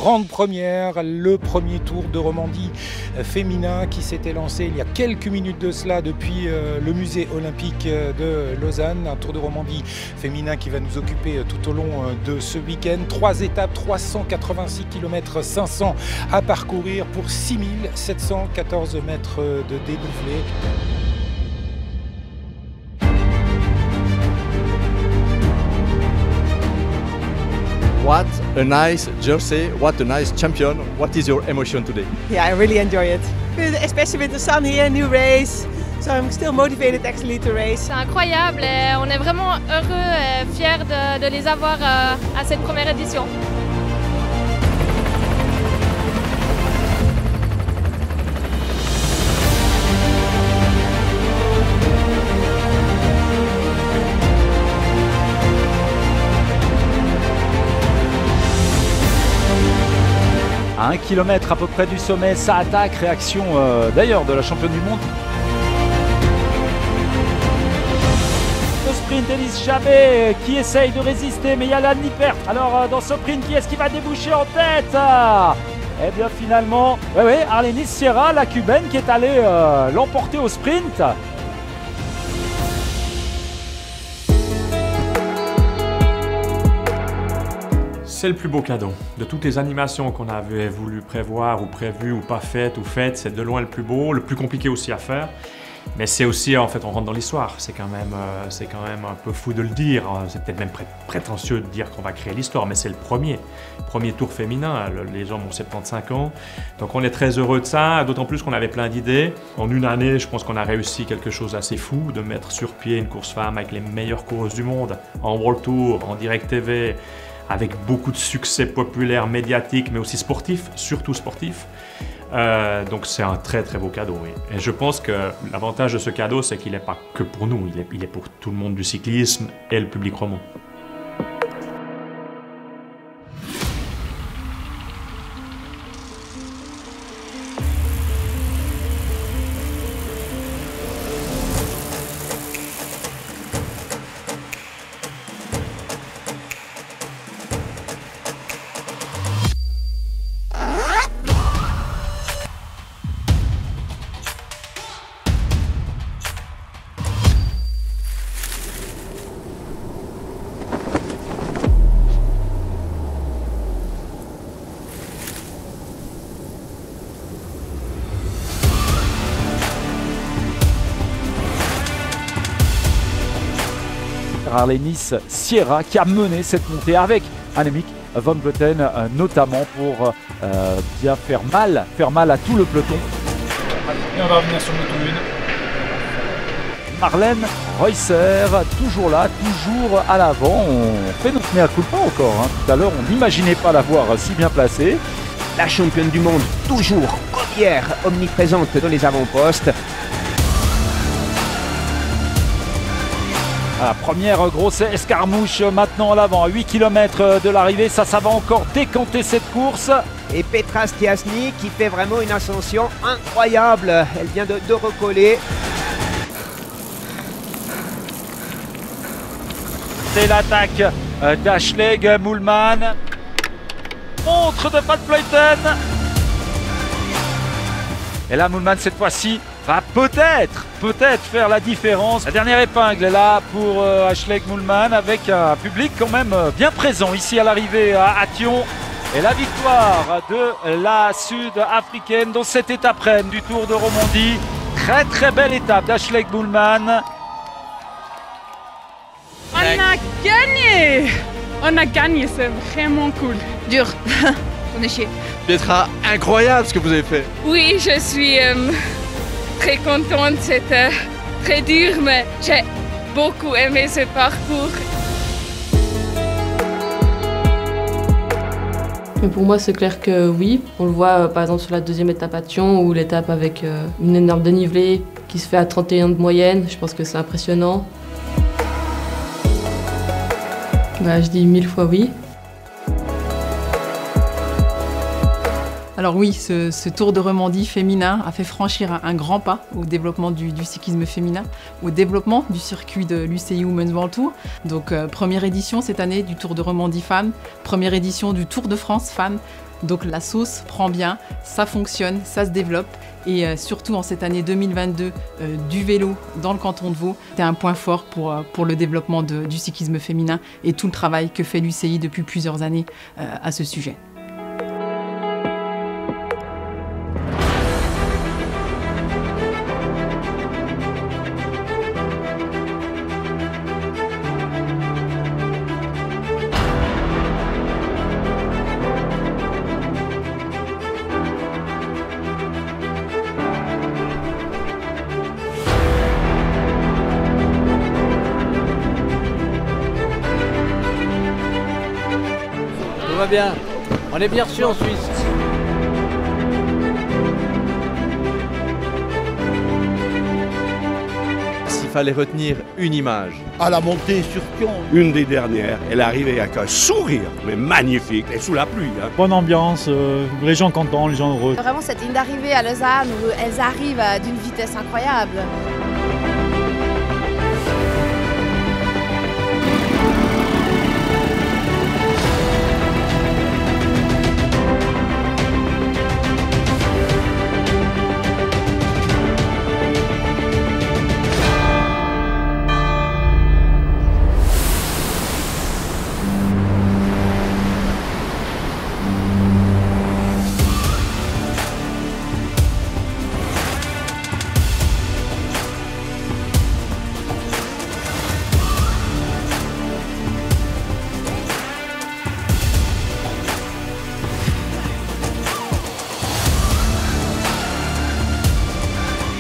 grande première, le premier Tour de Romandie féminin qui s'était lancé il y a quelques minutes de cela depuis le musée olympique de Lausanne. Un Tour de Romandie féminin qui va nous occuper tout au long de ce week-end. 3 étapes, 386 km 500 à parcourir pour 6714 mètres de dénivelé. What a nice jersey, what a nice champion. What is your emotion today? Yeah, I really enjoy it. Especially with the sun here, new race. So I'm still motivated actually to race. C'est incroyable et on est vraiment heureux et fiers de les avoir à cette première édition. À 1 kilomètre à peu près du sommet, ça attaque, réaction d'ailleurs de la championne du monde. Le sprint, Elise Jabet qui essaye de résister, mais il y a Lan Lippert. Alors dans ce sprint, qui est-ce qui va déboucher en tête? Eh bien finalement, Arlenis Sierra, la cubaine, qui est allée l'emporter au sprint. C'est le plus beau cadeau. De toutes les animations qu'on avait voulu prévoir ou prévues ou pas faites ou faites, c'est de loin le plus beau, le plus compliqué aussi à faire. Mais c'est aussi, en fait, on rentre dans l'histoire. C'est quand même un peu fou de le dire. C'est peut-être même prétentieux de dire qu'on va créer l'histoire, mais c'est le premier tour féminin. Les gens ont 75 ans. Donc on est très heureux de ça, d'autant plus qu'on avait plein d'idées. En une année, je pense qu'on a réussi quelque chose d'assez fou, de mettre sur pied une course femme avec les meilleures coureuses du monde, en World Tour, en Direct TV, avec beaucoup de succès populaire, médiatique, mais aussi sportif, surtout sportif. Donc c'est un très très beau cadeau, oui. Et je pense que l'avantage de ce cadeau, c'est qu'il n'est pas que pour nous, il est pour tout le monde du cyclisme et le public romand. Arlenis Sierra qui a mené cette montée avec Annemiek van Vleuten notamment pour bien faire mal à tout le peloton. Et on va revenir sur notre une. Marlène Reusser, toujours là, toujours à l'avant. On fait notre mea culpa encore. Tout à l'heure, on n'imaginait pas la voir si bien placée. La championne du monde, toujours comme hier, omniprésente dans les avant-postes. La première grosse escarmouche maintenant à l'avant, à 8 km de l'arrivée, ça va encore décanter cette course. Et Petra Stiassny qui fait vraiment une ascension incroyable, elle vient de recoller. C'est l'attaque d'Ashleigh Moolman. Montre de Van Vleuten. Et là, Moolman, cette fois-ci, va peut-être faire la différence. La dernière épingle est là pour Ashleigh Moolman avec un public quand même bien présent ici à l'arrivée à Thion. Et la victoire de la Sud-Africaine dans cette étape reine du Tour de Romandie. Très belle étape d'Ashleigh Moolman. On a gagné, c'est vraiment cool. Dur, on est chier. Petra, incroyable ce que vous avez fait. Oui, je suis très contente, c'était très dur, mais j'ai beaucoup aimé ce parcours. Mais pour moi, c'est clair que oui. On le voit par exemple sur la deuxième étape à Thion, ou l'étape avec une énorme dénivelée qui se fait à 31 de moyenne. Je pense que c'est impressionnant. Bah, je dis 1000 fois oui. Alors oui, ce Tour de Romandie féminin a fait franchir un grand pas au développement du cyclisme féminin, au développement du circuit de l'UCI Women's World Tour. Donc première édition cette année du Tour de Romandie femmes, première édition du Tour de France femmes, Donc la sauce prend bien, ça fonctionne, ça se développe. Et surtout en cette année 2022, du vélo dans le canton de Vaud, c'est un point fort pour le développement du cyclisme féminin et tout le travail que fait l'UCI depuis plusieurs années à ce sujet. Tout va bien, on est bien reçus en Suisse. S'il fallait retenir une image. À la montée sur Thion, une des dernières, elle est arrivée avec un sourire, mais magnifique, et sous la pluie. Hein. Bonne ambiance, les gens contents, les gens heureux. Vraiment cette ligne d'arrivée à Lausanne où elles arrivent d'une vitesse incroyable.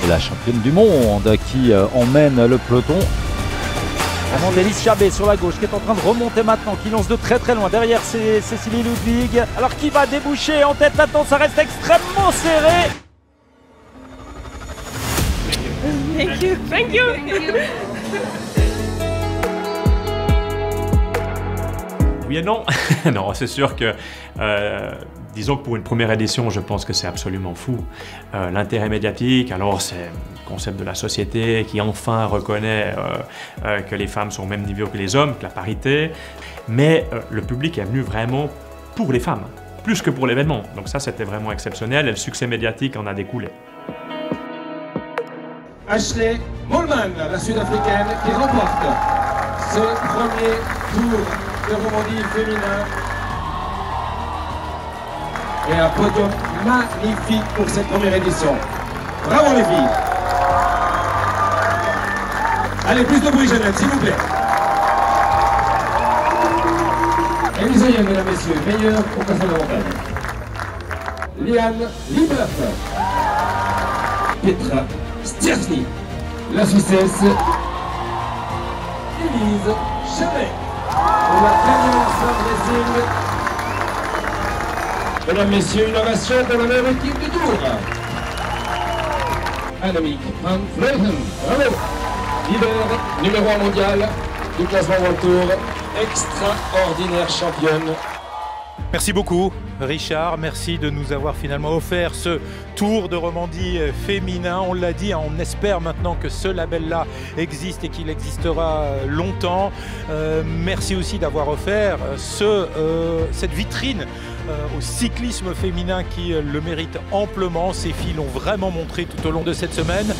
La championne du monde qui emmène le peloton. Vraiment Délice Chabet sur la gauche qui est en train de remonter maintenant, qui lance de très très loin. Derrière c'est Cécilie Ludwig. Alors qui va déboucher en tête maintenant, ça reste extrêmement serré. Thank you. Thank you. Thank you. Oui et non. Non, c'est sûr que, disons que pour une première édition, je pense que c'est absolument fou. L'intérêt médiatique, alors c'est le concept de la société qui enfin reconnaît que les femmes sont au même niveau que les hommes, que la parité. Mais le public est venu vraiment pour les femmes, plus que pour l'événement. Donc ça, c'était vraiment exceptionnel et le succès médiatique en a découlé. Ashley Moolman, la Sud-Africaine, qui remporte ce premier tour de Romandie féminin. Et un podium magnifique pour cette première édition. Bravo les filles. Allez, plus de bruit Jeannette, s'il vous plaît. Et les oeillets, mesdames, messieurs, meilleur au classement de la montagne. Liane Liebert. Petra Stiersny. La Suissesse. Élise Chabet. Pour la première Racing. Mesdames, Messieurs, une ovation pour la même équipe du tour. Annemiek van Vleuten, bravo. Leader numéro 1 mondial du classement World Tour. Extraordinaire championne. Merci beaucoup Richard, merci de nous avoir finalement offert ce Tour de Romandie féminin. On l'a dit, on espère maintenant que ce label-là existe et qu'il existera longtemps. Merci aussi d'avoir offert cette vitrine au cyclisme féminin qui le mérite amplement. Ces filles l'ont vraiment montré tout au long de cette semaine.